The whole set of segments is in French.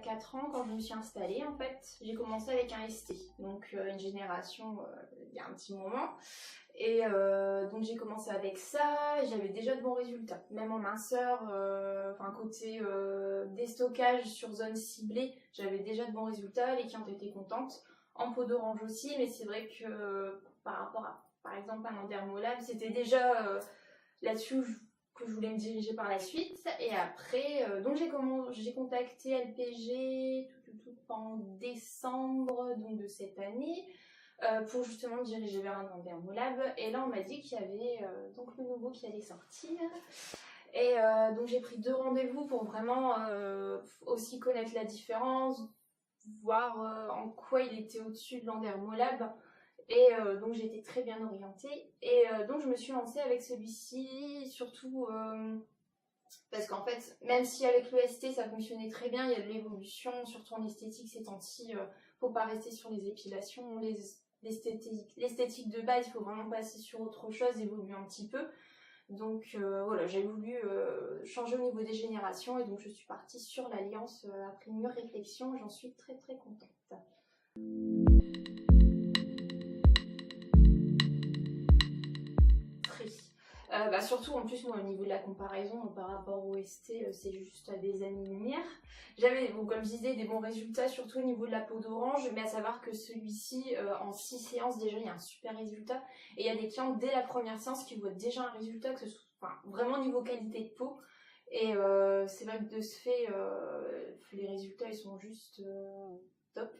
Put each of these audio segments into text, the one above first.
4 ans, quand je me suis installée, en fait, j'ai commencé avec un ST, donc une génération il y a un petit moment. Et donc j'ai commencé avec ça, j'avais déjà de bons résultats, même en minceur, côté déstockage sur zone ciblée, j'avais déjà de bons résultats, les clientes étaient contentes, en peau d'orange aussi, mais c'est vrai que par rapport à, par exemple, un Endermolab, c'était déjà là-dessus que je voulais me diriger par la suite. Et après, donc j'ai contacté LPG en décembre donc de cette année. Pour justement me diriger vers un Endermolab, et là on m'a dit qu'il y avait donc le nouveau qui allait sortir, et donc j'ai pris 2 rendez-vous pour vraiment aussi connaître la différence, voir en quoi il était au-dessus de l'Endermolab, et donc j'ai été très bien orientée, et donc je me suis lancée avec celui-ci, surtout parce qu'en fait, même si avec le ST ça fonctionnait très bien, il y a de l'évolution, surtout en esthétique ces temps-ci, faut pas rester sur les épilations, l'esthétique de base, il faut vraiment passer sur autre chose, évoluer un petit peu. Donc voilà, j'ai voulu changer au niveau des générations, et donc je suis partie sur l'Alliance après mûre réflexion, j'en suis très très contente. Surtout en plus moi au niveau de la comparaison par rapport au ST, c'est juste à des années-lumière. J'avais, bon, comme je disais, des bons résultats surtout au niveau de la peau d'orange, mais à savoir que celui-ci en 6 séances déjà il y a un super résultat, et il y a des clients dès la première séance qui voient déjà un résultat, que ce soit vraiment niveau qualité de peau, et c'est vrai que de ce fait les résultats ils sont juste top.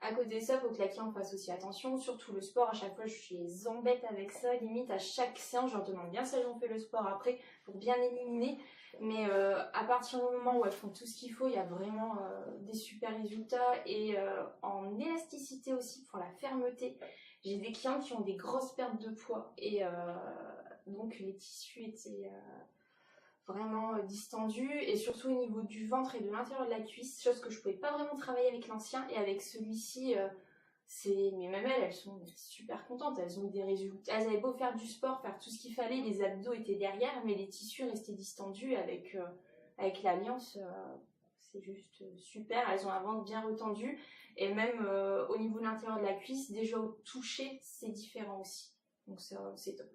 À côté de ça, il faut que la cliente fasse aussi attention, surtout le sport. À chaque fois, je les embête avec ça. Limite, à chaque séance, je leur demande bien si elles ont fait le sport après pour bien éliminer. Mais à partir du moment où elles font tout ce qu'il faut, il y a vraiment des super résultats. Et en élasticité aussi, pour la fermeté, j'ai des clientes qui ont des grosses pertes de poids. Et donc, les tissus étaient vraiment distendu, et surtout au niveau du ventre et de l'intérieur de la cuisse, chose que je pouvais pas vraiment travailler avec l'ancien, et avec celui-ci mais même elles sont super contentes, elles ont eu des résultats, elles avaient beau faire du sport, faire tout ce qu'il fallait, les abdos étaient derrière mais les tissus restaient distendus. Avec l'Alliance, c'est juste super, elles ont un ventre bien retendu, et même au niveau de l'intérieur de la cuisse, déjà au toucher c'est différent aussi, donc c'est top.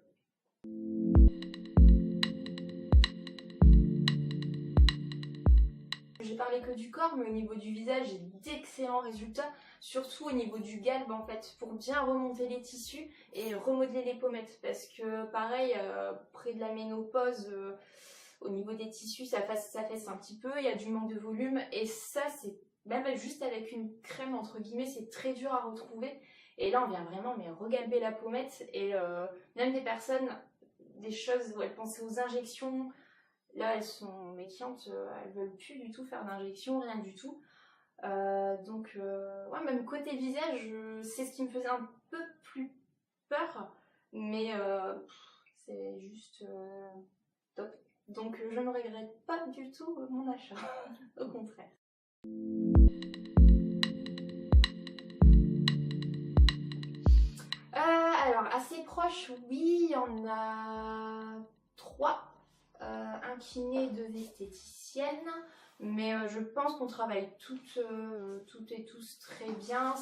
J'ai parlé que du corps, mais au niveau du visage, j'ai d'excellents résultats, surtout au niveau du galbe en fait, pour bien remonter les tissus et remodeler les pommettes, parce que pareil, près de la ménopause, au niveau des tissus, ça fesse un petit peu, il y a du manque de volume, et ça c'est, même juste avec une crème entre guillemets, c'est très dur à retrouver, et là on vient vraiment regalber la pommette, et même des personnes, des choses où elles pensaient aux injections. Là, mes clientes, elles veulent plus du tout faire d'injection, rien du tout. Ouais, même côté visage, c'est ce qui me faisait un peu plus peur, mais c'est juste top. Donc je ne regrette pas du tout mon achat, au contraire. Alors, assez proche, oui, il y en a 3. Un kiné, 2 esthéticiennes, mais je pense qu'on travaille toutes et tous très bien.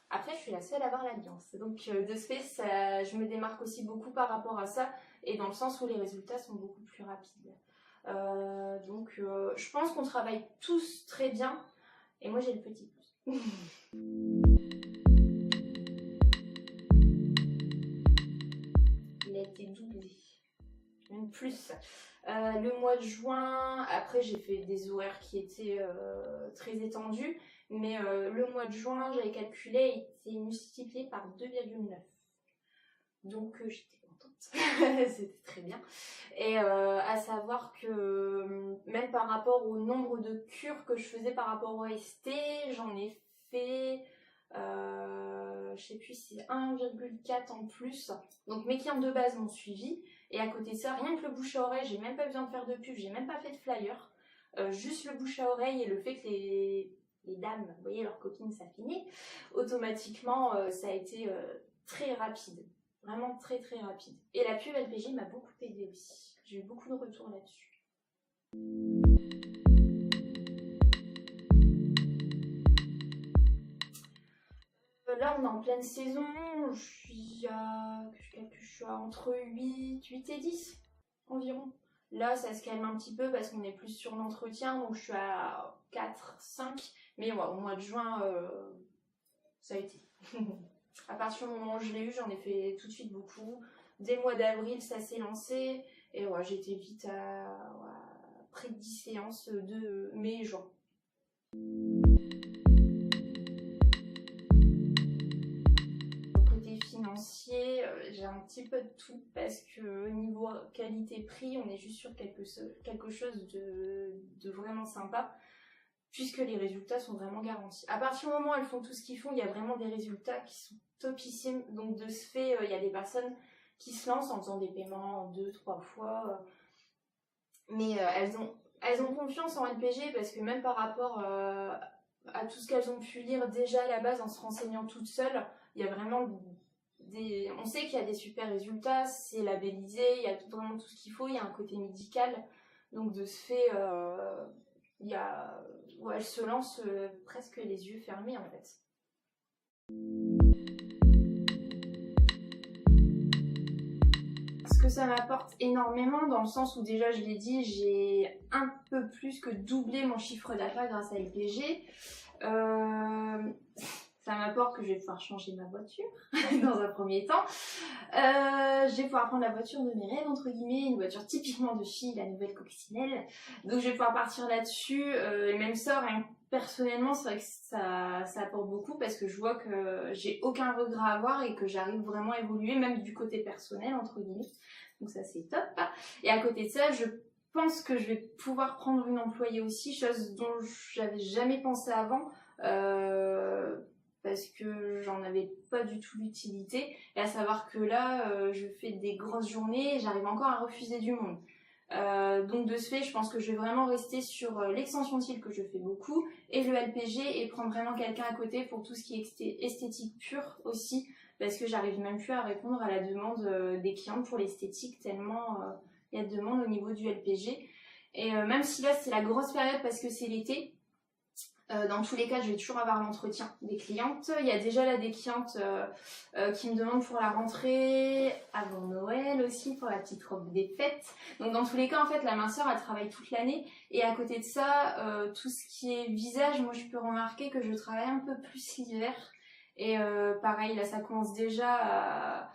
Après, je suis la seule à avoir l'Alliance, donc de ce fait, je me démarque aussi beaucoup par rapport à ça, et dans le sens où les résultats sont beaucoup plus rapides. Je pense qu'on travaille tous très bien, et moi j'ai le petit plus. Il a été doublé. Même plus. Le mois de juin, après j'ai fait des horaires qui étaient très étendus, mais le mois de juin, j'avais calculé, il était multiplié par 2,9. Donc j'étais contente, c'était très bien. Et à savoir que même par rapport au nombre de cures que je faisais par rapport au ST, j'en ai fait, je sais plus si c'est 1,4 en plus. Donc mes clients de base m'ont suivi. Et à côté de ça, rien que le bouche à oreille, j'ai même pas besoin de faire de pub, j'ai même pas fait de flyer. Juste le bouche à oreille et le fait que les dames, vous voyez, leurs copines s'affinaient, automatiquement, ça a été très rapide. Vraiment très très rapide. Et la pub LPG m'a beaucoup aidé aussi. J'ai eu beaucoup de retours là-dessus. là on est en pleine saison, je suis à entre 8 et 10 environ. Là ça se calme un petit peu parce qu'on est plus sur l'entretien, donc je suis à 4, 5. Mais ouais, au mois de juin, ça a été. À partir du moment où je l'ai eu, j'en ai fait tout de suite beaucoup. Dès le mois d'avril, ça s'est lancé. Et ouais, j'étais vite à près de 10 séances de mai et juin. Côté financier, j'ai un petit peu de tout parce que niveau qualité-prix, on est juste sur quelque chose de vraiment sympa, puisque les résultats sont vraiment garantis. À partir du moment où elles font tout ce qu'ils font, il y a vraiment des résultats qui sont topissimes. Donc de ce fait, il y a des personnes qui se lancent en faisant des paiements 2-3 fois. Mais elles ont confiance en LPG parce que même par rapport à tout ce qu'elles ont pu lire déjà à la base en se renseignant toutes seules, il y a vraiment on sait qu'il y a des super résultats, c'est labellisé, il y a vraiment tout ce qu'il faut, il y a un côté médical. Donc de ce fait, elles se lancent presque les yeux fermés en fait. Ce que ça m'apporte énormément dans le sens où déjà je l'ai dit, j'ai un peu plus que doublé mon chiffre d'affaires grâce à LPG. Ça m'apporte que je vais pouvoir changer ma voiture dans un premier temps. Je vais pouvoir prendre la voiture de mes rêves, entre guillemets, une voiture typiquement de fille, la nouvelle coccinelle. Donc je vais pouvoir partir là-dessus. Et même ça, rien que personnellement, c'est vrai que ça apporte beaucoup parce que je vois que j'ai aucun regret à avoir et que j'arrive vraiment à évoluer, même du côté personnel, entre guillemets. Donc ça, c'est top. Et à côté de ça, je pense que je vais pouvoir prendre une employée aussi, chose dont j'avais jamais pensé avant. Parce que j'en avais pas du tout l'utilité, et à savoir que là je fais des grosses journées et j'arrive encore à refuser du monde. Donc de ce fait, je pense que je vais vraiment rester sur l'extension de cils que je fais beaucoup et le LPG et prendre vraiment quelqu'un à côté pour tout ce qui est esthétique pure aussi, parce que j'arrive même plus à répondre à la demande des clientes pour l'esthétique tellement il y a de demande au niveau du LPG. Et même si là c'est la grosse période parce que c'est l'été, dans tous les cas, je vais toujours avoir l'entretien des clientes. Il y a déjà là des clientes qui me demandent pour la rentrée, avant Noël aussi, pour la petite robe des fêtes. Donc dans tous les cas, en fait, la minceur, elle travaille toute l'année. Et à côté de ça, tout ce qui est visage, moi je peux remarquer que je travaille un peu plus l'hiver. Et pareil, là ça commence déjà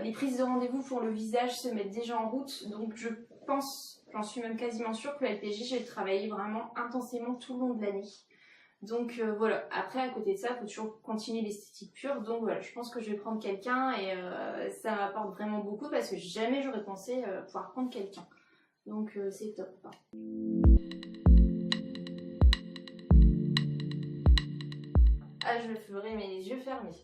les prises de rendez-vous pour le visage se mettent déjà en route. Donc je pense, j'en suis même quasiment sûre que le LPG, je vais travailler vraiment intensément tout le long de l'année. Donc voilà, après à côté de ça, il faut toujours continuer l'esthétique pure. Donc voilà, je pense que je vais prendre quelqu'un et ça m'apporte vraiment beaucoup parce que jamais j'aurais pensé pouvoir prendre quelqu'un. Donc c'est top. Ah, je le ferai mais les yeux fermés.